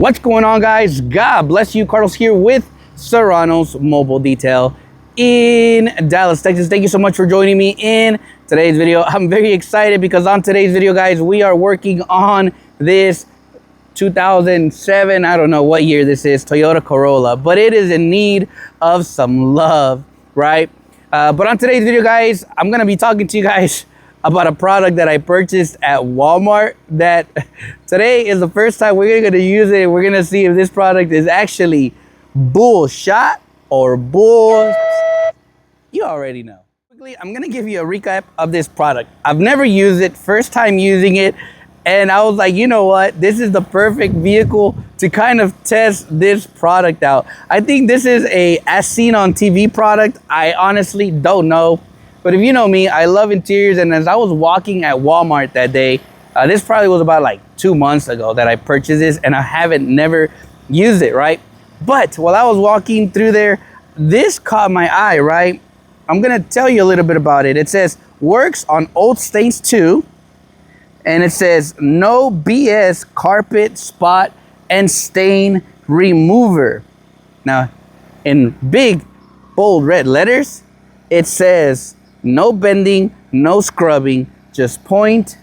What's going on, guys? God bless you. Carlos here with Serrano's Mobile Detail in Dallas, Texas. Thank you so much for joining me in today's video. I'm very excited because on today's video, guys, we are working on this 2007, I don't know what year this is, Toyota Corolla, but it is in need of some love, right? But on today's video, guys, I'm gonna be talking to you guys about a product that I purchased at Walmart that today is the first time we're gonna use it. We're gonna see if this product is actually bullshot or bull. You already know. Quickly, I'm gonna give you a recap of this product. I've never used it, first time using it. And I was like, you know what? This is the perfect vehicle to kind of test this product out. I think this is a as seen on TV product. I honestly don't know. But if you know me, I love interiors. And as I was walking at Walmart that day, this probably was about like 2 months ago that I purchased this, and I haven't never used it, right? But while I was walking through there, this caught my eye, right? I'm gonna tell you a little bit about it. It says, works on old stains too. And it says, no BS carpet spot and stain remover. Now, in big, bold red letters, it says, no bending, no scrubbing, just point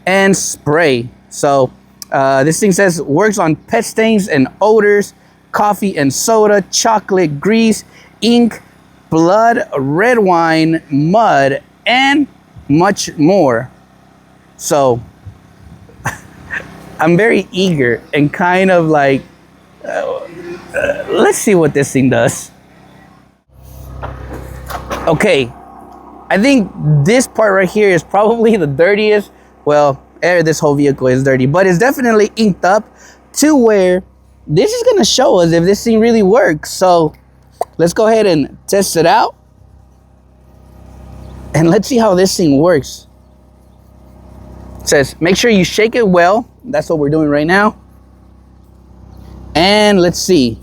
and spray. So this thing says works on pet stains and odors, coffee and soda, chocolate, grease, ink, blood, red wine, mud, and much more. So I'm very eager and kind of like, let's see what this thing does. Okay, I think this part right here is probably the dirtiest. Well, this whole vehicle is dirty, but it's definitely inked up to where this is gonna show us if this thing really works. So let's go ahead and test it out. And let's see how this thing works. It says, make sure you shake it well. That's what we're doing right now. And let's see.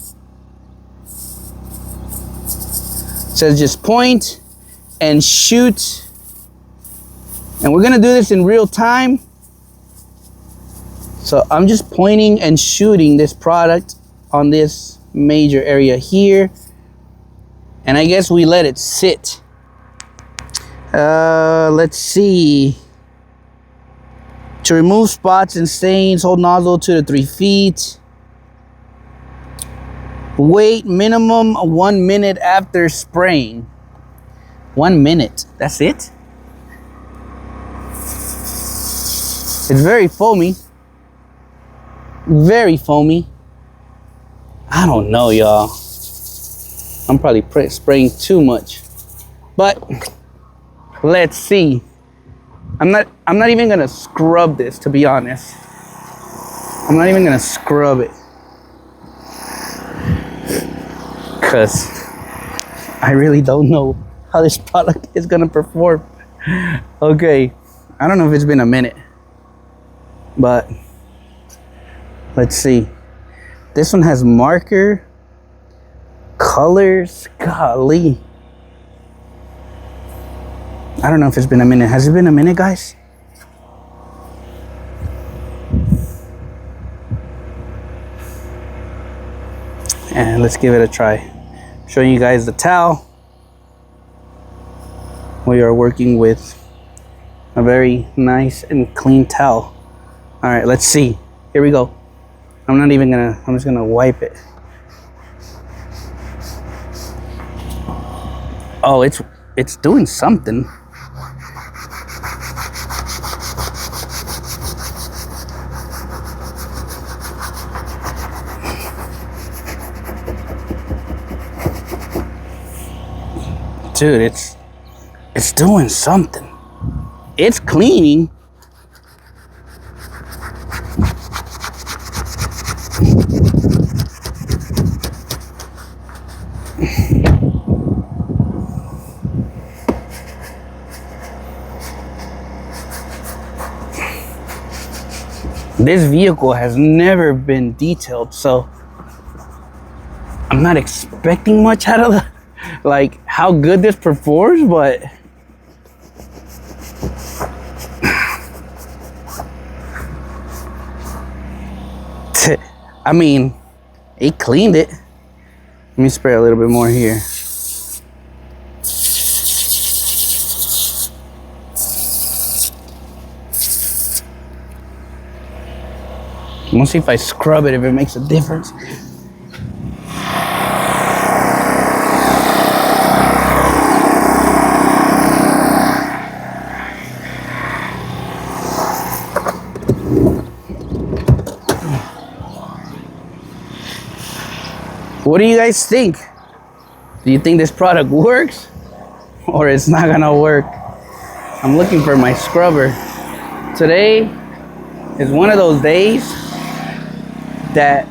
It says just point and shoot. And we're gonna do this in real time. So I'm just pointing and shooting this product on this major area here. And I guess we let it sit. Let's see. To remove spots and stains, hold nozzle 2 to 3 feet. Wait minimum 1 minute after spraying. 1 minute, that's it? It's very foamy. Very foamy. I don't know, y'all. I'm probably spraying too much. But let's see. I'm not even gonna scrub this, to be honest. I'm not even gonna scrub it. Cause I really don't know how this product is gonna perform. Okay, I don't know if it's been a minute, but let's see. This one has marker, colors, golly. I don't know if it's been a minute. Has it been a minute, guys? And let's give it a try. Showing you guys the towel. We are working with a very nice and clean towel. All right, let's see. Here we go. I'm just gonna wipe it. Oh, it's doing something. Dude, it's doing something. It's cleaning. This vehicle has never been detailed, so I'm not expecting much out of like how good this performs, but I mean, it cleaned it. Let me spray a little bit more here. I'm gonna see if I scrub it, if it makes a difference. What do you guys think? Do you think this product works or it's not gonna work? I'm looking for my scrubber. Today is one of those days that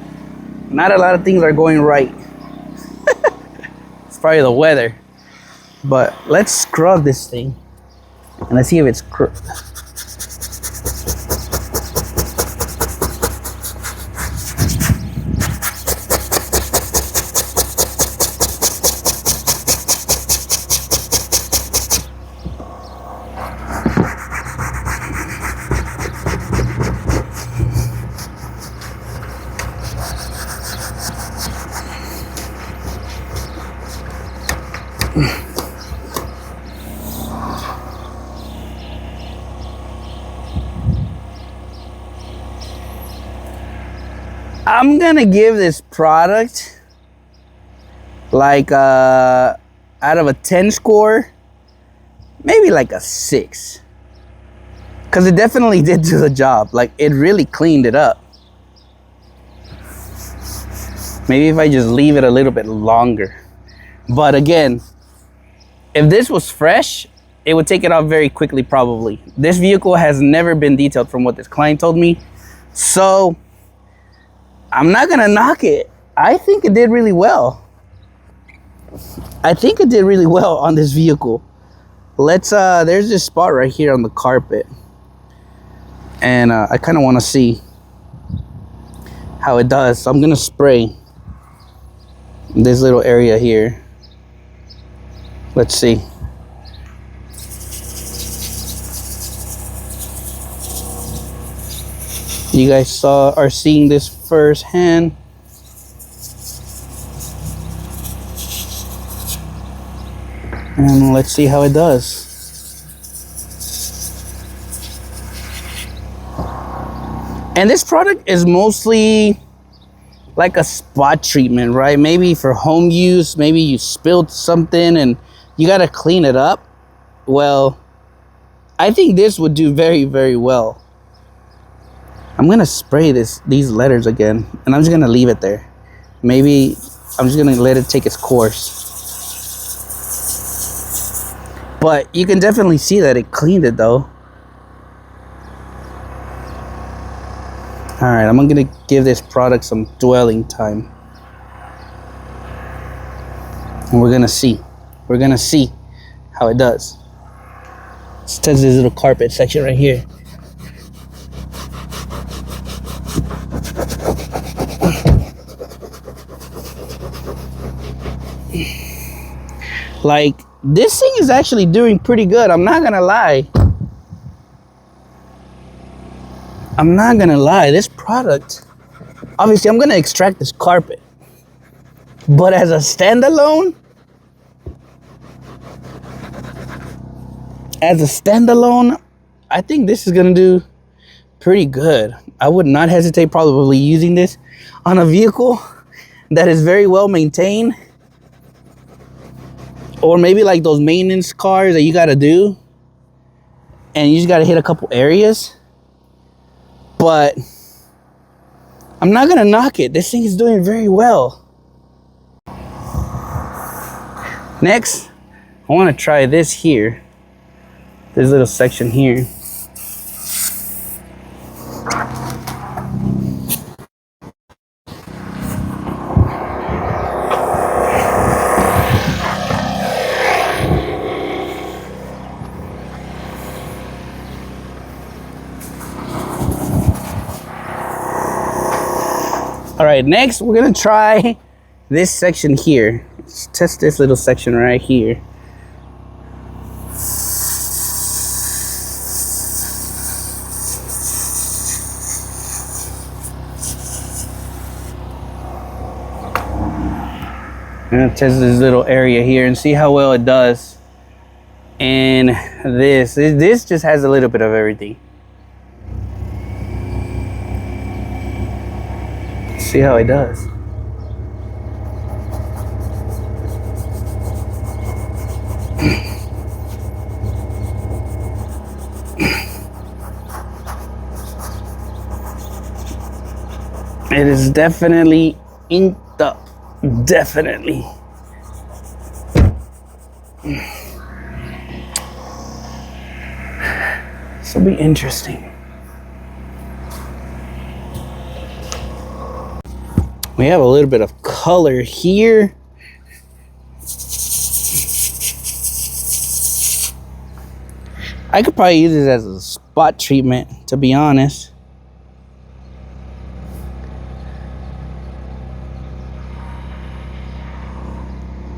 not a lot of things are going right. It's probably the weather. But let's scrub this thing and let's see if it's I'm gonna give this product like out of a 10 score, maybe like a 6, because it definitely did do the job. Like, it really cleaned it up. Maybe if I just leave it a little bit longer. But again, if this was fresh, it would take it off very quickly probably. This vehicle has never been detailed from what this client told me, so I'm not gonna knock it. I think it did really well. I think it did really well on this vehicle. Let's there's this spot right here on the carpet, and I kind of want to see how it does. So I'm gonna spray this little area here. Let's see. You guys are seeing this firsthand. And let's see how it does. And this product is mostly like a spot treatment, right? Maybe for home use, maybe you spilled something and you gotta clean it up. Well, I think this would do very, very well. I'm gonna spray these letters again, and I'm just gonna leave it there. Maybe I'm just gonna let it take its course. But you can definitely see that it cleaned it though. All right, I'm gonna give this product some dwelling time. And we're gonna see. We're gonna see how it does. Let's test this little carpet section right here. Like, this thing is actually doing pretty good. I'm not gonna lie. I'm not gonna lie. This product, obviously, I'm gonna extract this carpet. But as a standalone, I think this is gonna do pretty good. I would not hesitate probably using this on a vehicle that is very well maintained. Or maybe like those maintenance cars that you gotta do, and you just gotta hit a couple areas. But I'm not gonna knock it. This thing is doing very well. Next, I wanna try this here. This little section here. All right, next we're gonna try this section here. Let's test this little section right here. I'm gonna test this little area here and see how well it does. And this just has a little bit of everything. Let's see how it does. It is definitely inked up. Definitely. This will be interesting. We have a little bit of color here. I could probably use this as a spot treatment, to be honest.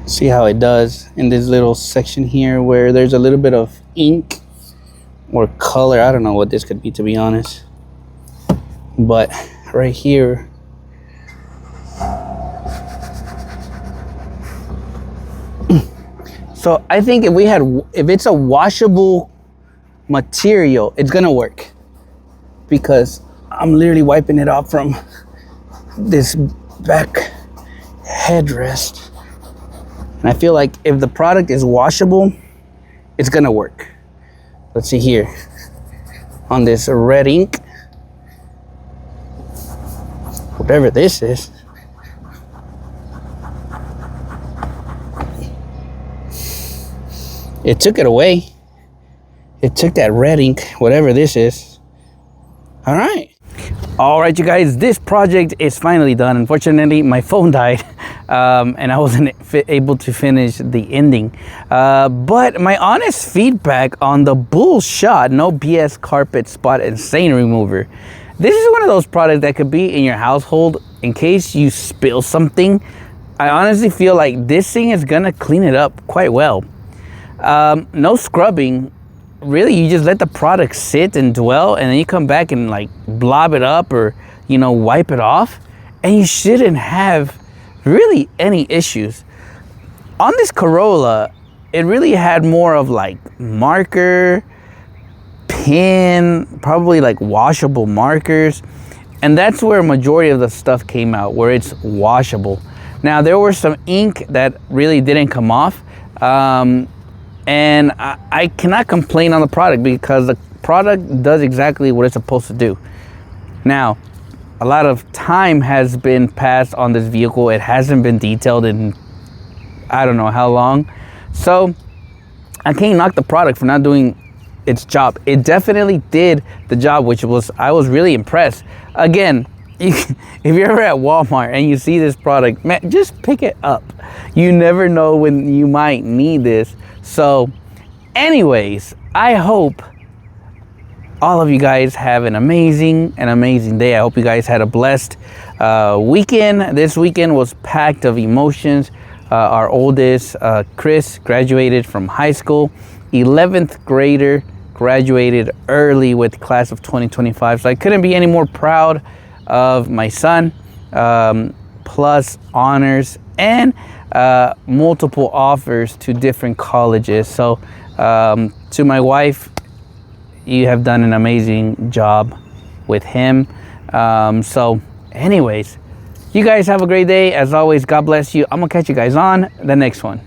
See how it does in this little section here where there's a little bit of ink or color. I don't know what this could be, to be honest, but right here, so I think if it's a washable material, it's gonna work, because I'm literally wiping it off from this back headrest. And I feel like if the product is washable, it's gonna work. Let's see here. On this red ink, whatever this is. It took it away. It took that red ink, whatever this is. All right. All right, you guys, this project is finally done. Unfortunately, my phone died. And I wasn't able to finish the ending. But my honest feedback on the BULLSHOT No BS Carpet Spot and Stain Remover. This is one of those products that could be in your household in case you spill something. I honestly feel like this thing is gonna clean it up quite well. No scrubbing. Really, you just let the product sit and dwell, and then you come back and like blob it up or, you know, wipe it off, and you shouldn't have really any issues. On this Corolla, it really had more of like marker, pen, probably like washable markers, and that's where a majority of the stuff came out, where it's washable. Now there were some ink that really didn't come off, and I cannot complain on the product because the product does exactly what it's supposed to do. Now, a lot of time has been passed on this vehicle. It hasn't been detailed in I don't know how long. So I can't knock the product for not doing its job. It definitely did the job, which was, I was really impressed. Again, if you're ever at Walmart and you see this product, man, just pick it up. You never know when you might need this. So anyways, I hope all of you guys have an amazing day. I hope you guys had a blessed weekend. This weekend was packed of emotions. Our oldest, Chris, graduated from high school. 11th grader, graduated early with class of 2025. So I couldn't be any more proud of my son, plus honors and multiple offers to different colleges. So to my wife, you have done an amazing job with him. So anyways, you guys have a great day. As always, God bless you. I'm gonna catch you guys on the next one.